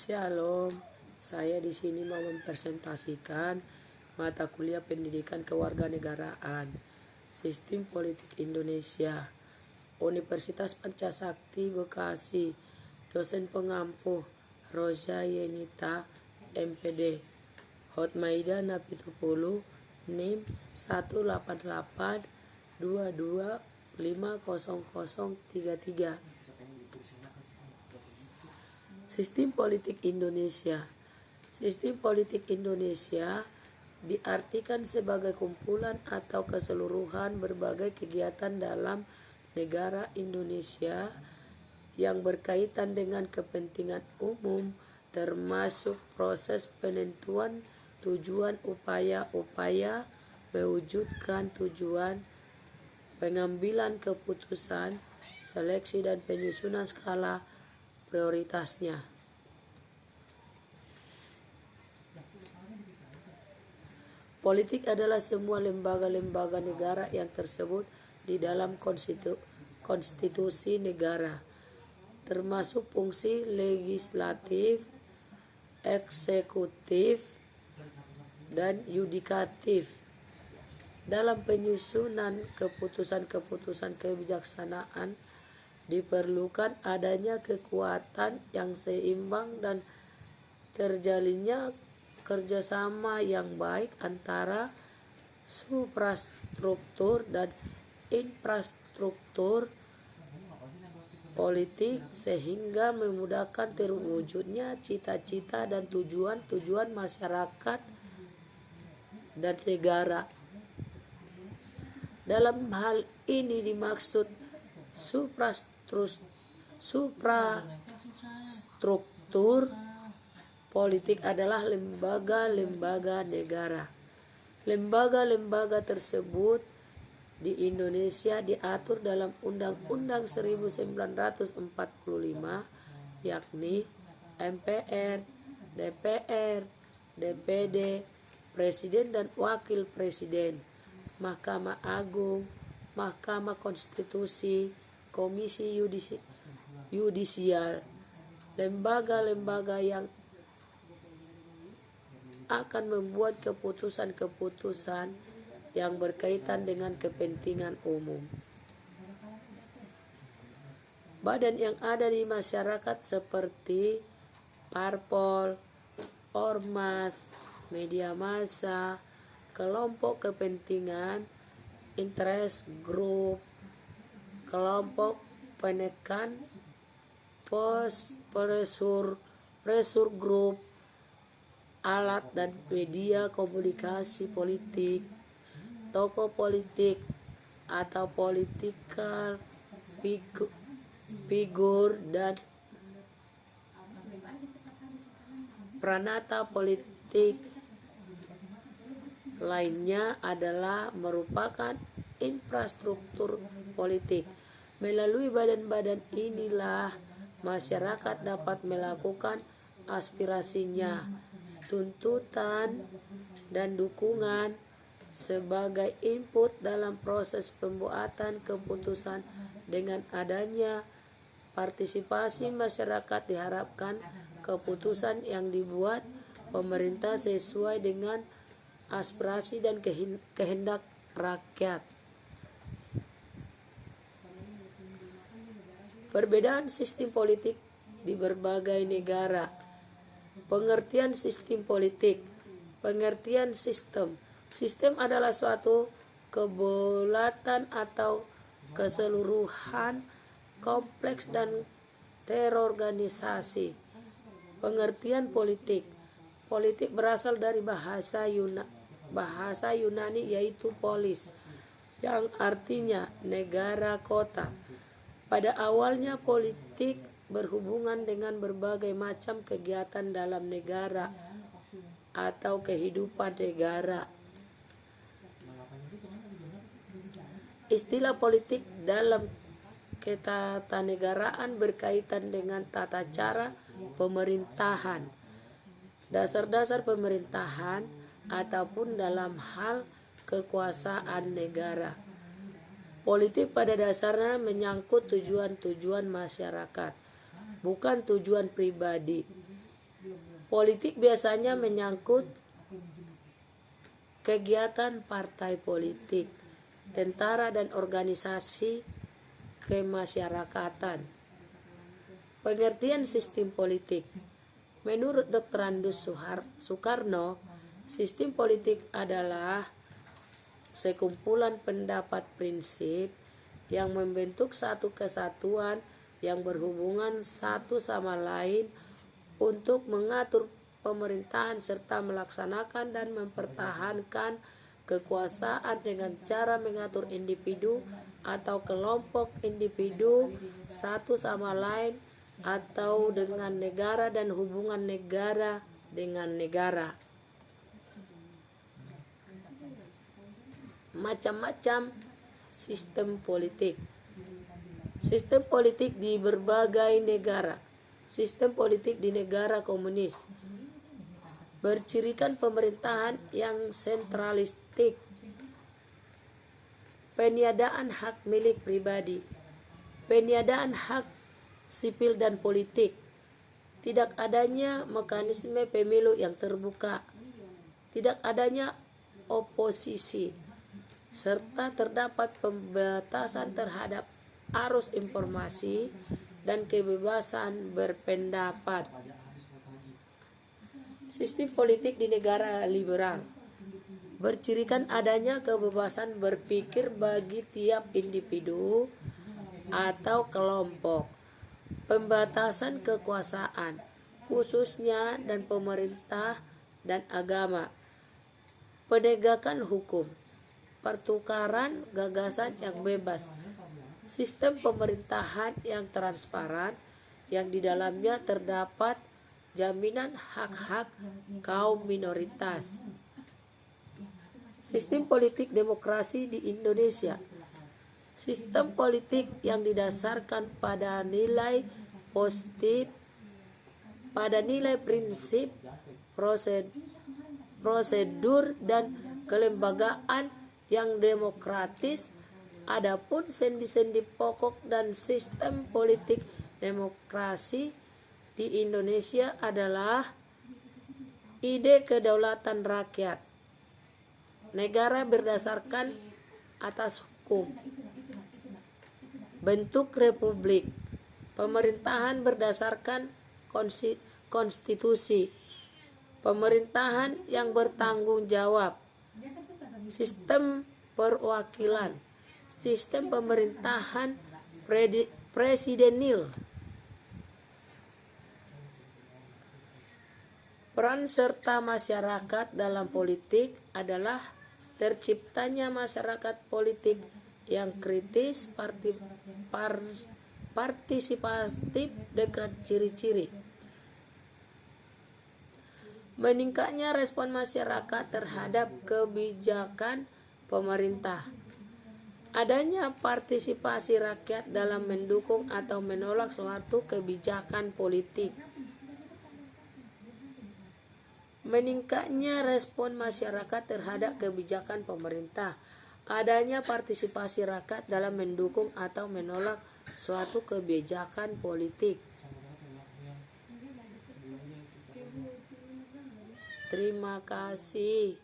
Shalom, saya di sini mau mempresentasikan mata kuliah pendidikan kewarganegaraan, Sistem Politik Indonesia, Universitas Pancasakti Bekasi, dosen pengampu Roza Yenita, MPD, Hotmaida Napitupulu, NIM 18822500033. Sistem politik Indonesia. Sistem politik Indonesia diartikan sebagai kumpulan atau keseluruhan berbagai kegiatan dalam negara Indonesia yang berkaitan dengan kepentingan umum, termasuk proses penentuan tujuan, upaya-upaya mewujudkan tujuan, pengambilan keputusan, seleksi dan penyusunan skala prioritasnya. Politik adalah semua lembaga-lembaga negara yang tersebut di dalam konstitusi negara, termasuk fungsi legislatif, eksekutif, dan yudikatif. Dalam penyusunan keputusan-keputusan kebijaksanaan diperlukan adanya kekuatan yang seimbang dan terjalinnya kerjasama yang baik antara suprastruktur dan infrastruktur politik sehingga memudahkan terwujudnya cita-cita dan tujuan-tujuan masyarakat dan negara. Dalam hal ini dimaksud suprastruktur politik adalah lembaga-lembaga negara. Lembaga-lembaga tersebut di Indonesia diatur dalam Undang-Undang 1945, yakni MPR, DPR, DPD, Presiden dan Wakil Presiden, Mahkamah Agung, Mahkamah Konstitusi, Komisi Yudisial, lembaga-lembaga yang akan membuat keputusan-keputusan yang berkaitan dengan kepentingan umum. Badan yang ada di masyarakat seperti parpol, ormas, media massa, kelompok kepentingan, interest group, kelompok penekan, pressure group, alat dan media komunikasi politik, tokoh politik atau political figure dan pranata politik lainnya adalah merupakan infrastruktur politik. Melalui badan-badan inilah masyarakat dapat melakukan aspirasinya, tuntutan, dan dukungan sebagai input dalam proses pembuatan keputusan. Dengan adanya partisipasi masyarakat diharapkan keputusan yang dibuat pemerintah sesuai dengan aspirasi dan kehendak rakyat. Perbedaan sistem politik di berbagai negara. Pengertian sistem politik. Pengertian sistem. Sistem adalah suatu kebulatan atau keseluruhan kompleks dan terorganisasi. Pengertian politik. Politik berasal dari bahasa Yunani yaitu polis, yang artinya negara kota. Pada awalnya politik berhubungan dengan berbagai macam kegiatan dalam negara atau kehidupan negara. Istilah politik dalam ketatanegaraan berkaitan dengan tata cara pemerintahan, dasar-dasar pemerintahan, ataupun dalam hal kekuasaan negara. Politik pada dasarnya menyangkut tujuan-tujuan masyarakat, bukan tujuan pribadi. Politik biasanya menyangkut kegiatan partai politik, tentara dan organisasi kemasyarakatan. Pengertian sistem politik. Menurut Dr. Andus Soekarno, sistem politik adalah sekumpulan pendapat prinsip yang membentuk satu kesatuan yang berhubungan satu sama lain untuk mengatur pemerintahan serta melaksanakan dan mempertahankan kekuasaan dengan cara mengatur individu atau kelompok individu satu sama lain atau dengan negara dan hubungan negara dengan negara. Macam-macam sistem politik. Sistem politik di berbagai negara. Sistem politik di negara komunis bercirikan pemerintahan yang sentralistik, peniadaan hak milik pribadi, peniadaan hak sipil dan politik, tidak adanya mekanisme pemilu yang terbuka, tidak adanya oposisi, serta terdapat pembatasan terhadap arus informasi dan kebebasan berpendapat. Sistem politik di negara liberal bercirikan adanya kebebasan berpikir bagi tiap individu atau kelompok, pembatasan kekuasaan, khususnya dan pemerintah dan agama, penegakan hukum, pertukaran gagasan yang bebas, sistem pemerintahan yang transparan yang di dalamnya terdapat jaminan hak-hak kaum minoritas. Sistem politik demokrasi di Indonesia. Sistem politik yang didasarkan pada nilai positif, pada nilai prinsip, prosedur dan kelembagaan yang demokratis. Adapun sendi-sendi pokok dan sistem politik demokrasi di Indonesia adalah ide kedaulatan rakyat, negara berdasarkan atas hukum, bentuk republik, pemerintahan berdasarkan konstitusi, pemerintahan yang bertanggung jawab, sistem perwakilan, sistem pemerintahan presidenil. Peran serta masyarakat dalam politik adalah terciptanya masyarakat politik yang kritis, partisipatif dengan ciri-ciri meningkatnya respon masyarakat terhadap kebijakan pemerintah, adanya partisipasi rakyat dalam mendukung atau menolak suatu kebijakan politik, meningkatnya respon masyarakat terhadap kebijakan pemerintah, adanya partisipasi rakyat dalam mendukung atau menolak suatu kebijakan politik. Terima kasih.